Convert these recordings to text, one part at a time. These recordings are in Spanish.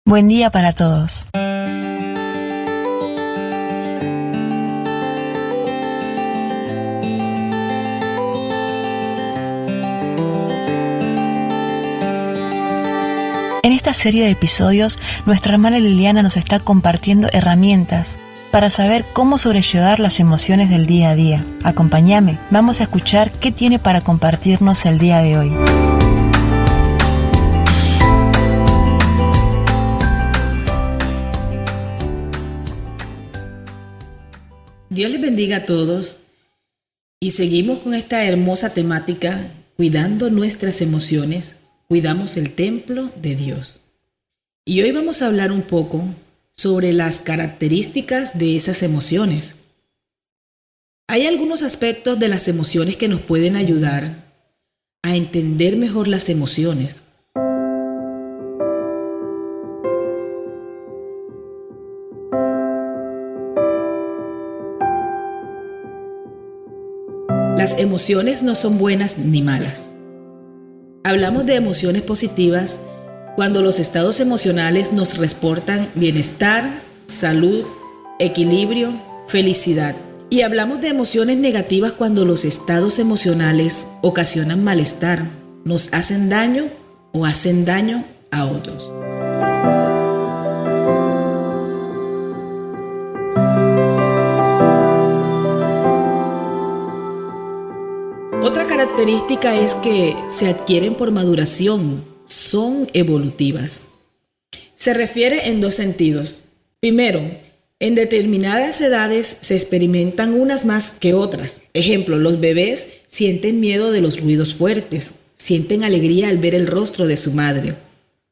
Buen día para todos. En esta serie de episodios, nuestra hermana Liliana nos está compartiendo herramientas para saber cómo sobrellevar las emociones del día a día. Acompáñame, vamos a escuchar qué tiene para compartirnos el día de hoy. Dios les bendiga a todos y seguimos con esta hermosa temática, cuidando nuestras emociones, cuidamos el templo de Dios. Y hoy vamos a hablar un poco sobre las características de esas emociones. Hay algunos aspectos de las emociones que nos pueden ayudar a entender mejor las emociones. Las emociones no son buenas ni malas. Hablamos de emociones positivas cuando los estados emocionales nos reportan bienestar, salud, equilibrio, felicidad. Y hablamos de emociones negativas cuando los estados emocionales ocasionan malestar, nos hacen daño o hacen daño a otros. Otra característica es que se adquieren por maduración, son evolutivas. Se refiere en dos sentidos. Primero, en determinadas edades se experimentan unas más que otras. Ejemplo, los bebés sienten miedo de los ruidos fuertes, sienten alegría al ver el rostro de su madre,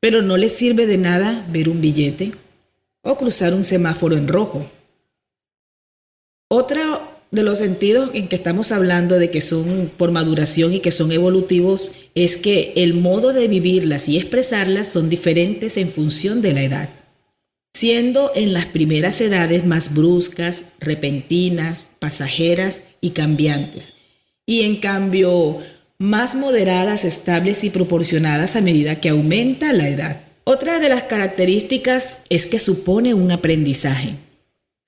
pero no les sirve de nada ver un billete o cruzar un semáforo en rojo. Otro de los sentidos en que estamos hablando de que son por maduración y que son evolutivos es que el modo de vivirlas y expresarlas son diferentes en función de la edad, siendo en las primeras edades más bruscas, repentinas, pasajeras y cambiantes, y en cambio más moderadas, estables y proporcionadas a medida que aumenta la edad. Otra de las características es que supone un aprendizaje.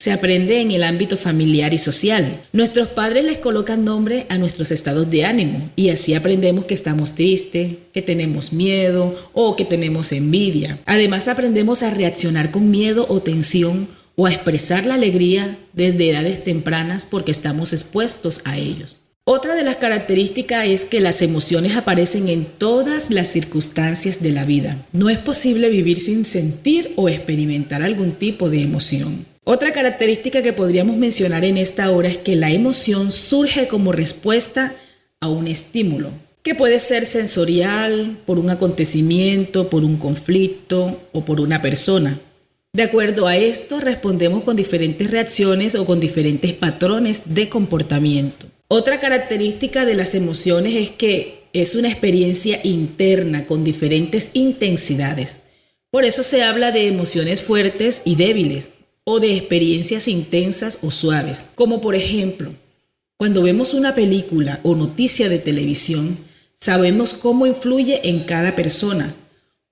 Se aprende en el ámbito familiar y social. Nuestros padres les colocan nombre a nuestros estados de ánimo y así aprendemos que estamos tristes, que tenemos miedo o que tenemos envidia. Además aprendemos a reaccionar con miedo o tensión o a expresar la alegría desde edades tempranas porque estamos expuestos a ellos. Otra de las características es que las emociones aparecen en todas las circunstancias de la vida. No es posible vivir sin sentir o experimentar algún tipo de emoción. Otra característica que podríamos mencionar en esta hora es que la emoción surge como respuesta a un estímulo, que puede ser sensorial, por un acontecimiento, por un conflicto o por una persona. De acuerdo a esto, respondemos con diferentes reacciones o con diferentes patrones de comportamiento. Otra característica de las emociones es que es una experiencia interna con diferentes intensidades. Por eso se habla de emociones fuertes y débiles, o de experiencias intensas o suaves, como por ejemplo, cuando vemos una película o noticia de televisión, sabemos cómo influye en cada persona,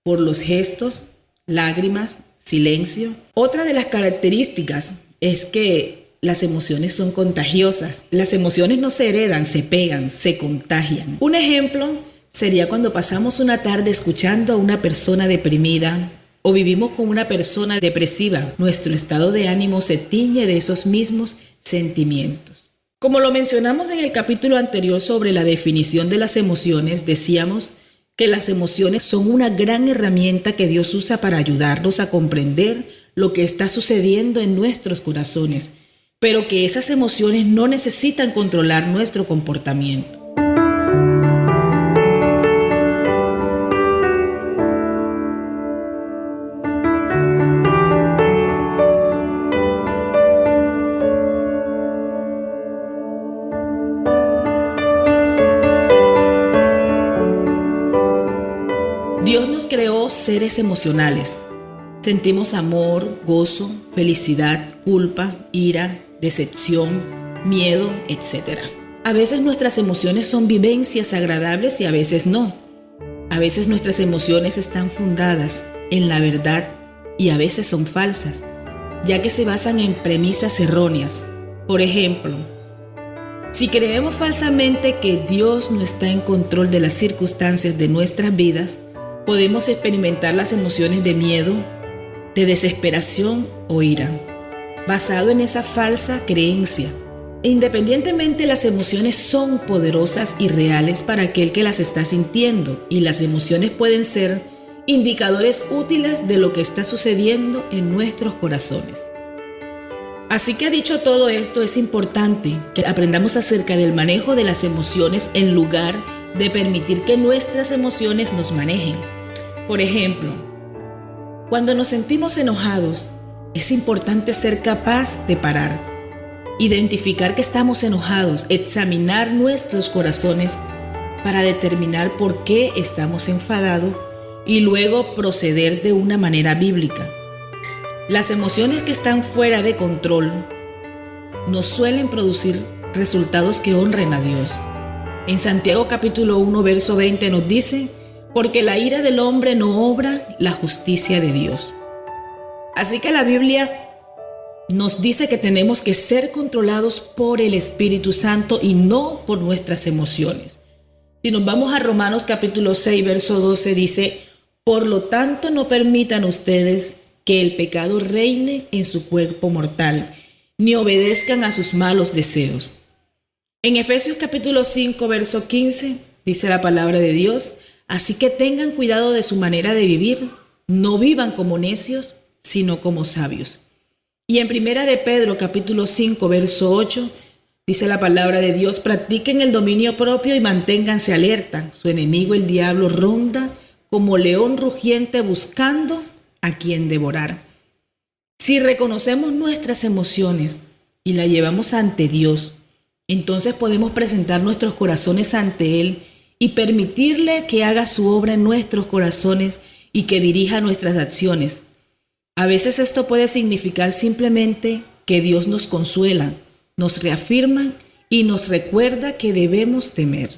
por los gestos, lágrimas, silencio. Otra de las características es que las emociones son contagiosas. Las emociones no se heredan, se pegan, se contagian. Un ejemplo sería cuando pasamos una tarde escuchando a una persona deprimida, o vivimos con una persona depresiva, nuestro estado de ánimo se tiñe de esos mismos sentimientos. Como lo mencionamos en el capítulo anterior sobre la definición de las emociones, decíamos que las emociones son una gran herramienta que Dios usa para ayudarnos a comprender lo que está sucediendo en nuestros corazones, pero que esas emociones no necesitan controlar nuestro comportamiento. Dios nos creó seres emocionales. Sentimos amor, gozo, felicidad, culpa, ira, decepción, miedo, etc. A veces nuestras emociones son vivencias agradables y a veces no. A veces nuestras emociones están fundadas en la verdad y a veces son falsas, ya que se basan en premisas erróneas. Por ejemplo, si creemos falsamente que Dios no está en control de las circunstancias de nuestras vidas, podemos experimentar las emociones de miedo, de desesperación o ira, basado en esa falsa creencia. Independientemente, las emociones son poderosas y reales para aquel que las está sintiendo, y las emociones pueden ser indicadores útiles de lo que está sucediendo en nuestros corazones. Así que, dicho todo esto, es importante que aprendamos acerca del manejo de las emociones en lugar de permitir que nuestras emociones nos manejen. Por ejemplo, cuando nos sentimos enojados, es importante ser capaz de parar, identificar que estamos enojados, examinar nuestros corazones para determinar por qué estamos enfadados y luego proceder de una manera bíblica. Las emociones que están fuera de control no suelen producir resultados que honren a Dios. En Santiago capítulo 1, verso 20 nos dice: porque la ira del hombre no obra la justicia de Dios. Así que la Biblia nos dice que tenemos que ser controlados por el Espíritu Santo y no por nuestras emociones. Si nos vamos a Romanos capítulo 6, verso 12, dice: por lo tanto, no permitan ustedes que el pecado reine en su cuerpo mortal, ni obedezcan a sus malos deseos. En Efesios capítulo 5, verso 15, dice la palabra de Dios: así que tengan cuidado de su manera de vivir, no vivan como necios, sino como sabios. Y en Primera de Pedro capítulo 5, verso 8, dice la palabra de Dios: practiquen el dominio propio y manténganse alerta. Su enemigo el diablo ronda como león rugiente buscando a quien devorar. Si reconocemos nuestras emociones y las llevamos ante Dios, entonces podemos presentar nuestros corazones ante Él y permitirle que haga su obra en nuestros corazones y que dirija nuestras acciones. A veces esto puede significar simplemente que Dios nos consuela, nos reafirma y nos recuerda que debemos temer.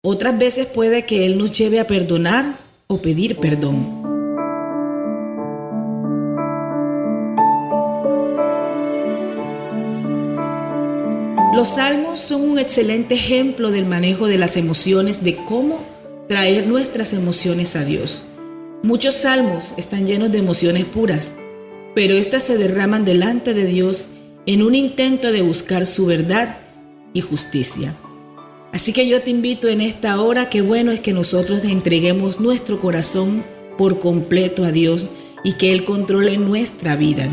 Otras veces puede que Él nos lleve a perdonar o pedir perdón. Los salmos son un excelente ejemplo del manejo de las emociones, de cómo traer nuestras emociones a Dios. Muchos salmos están llenos de emociones puras, pero estas se derraman delante de Dios en un intento de buscar su verdad y justicia. Así que yo te invito en esta hora, qué bueno es que nosotros entreguemos nuestro corazón por completo a Dios y que Él controle nuestra vida.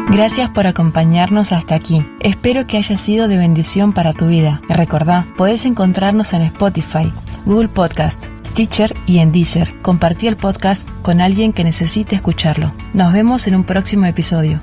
Gracias por acompañarnos hasta aquí. Espero que haya sido de bendición para tu vida. Y recordá, podés encontrarnos en Spotify, Google Podcast, Stitcher y en Deezer. Compartí el podcast con alguien que necesite escucharlo. Nos vemos en un próximo episodio.